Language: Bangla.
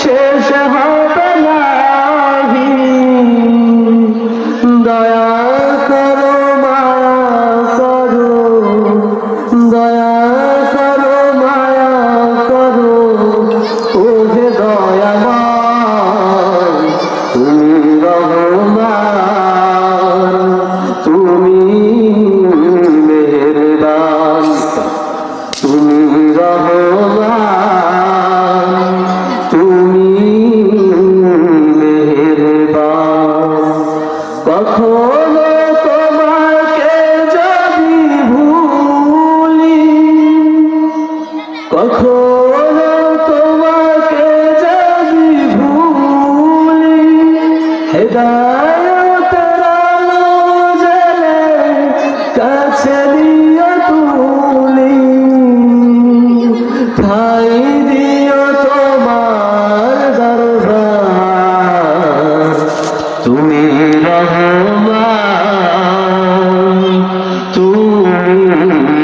শেষ হবে নাহি। দয়া করো মায়া করো, দয়া করো মায়া করো, ওহে দয়াময় তুমি রহমান, তুমি মেহেরবান, তুমি রহমান, তুমি মেহেরবান। কখনো তোমাকে যদি ভুলি, কখনো তোমাকে যদি ভুলি, হেদায়েতের আলো জ্বেলে কাছে নিয়ে তুলি। ঠাই দিও তোমার দরবার, তুমি রহমান, তুমি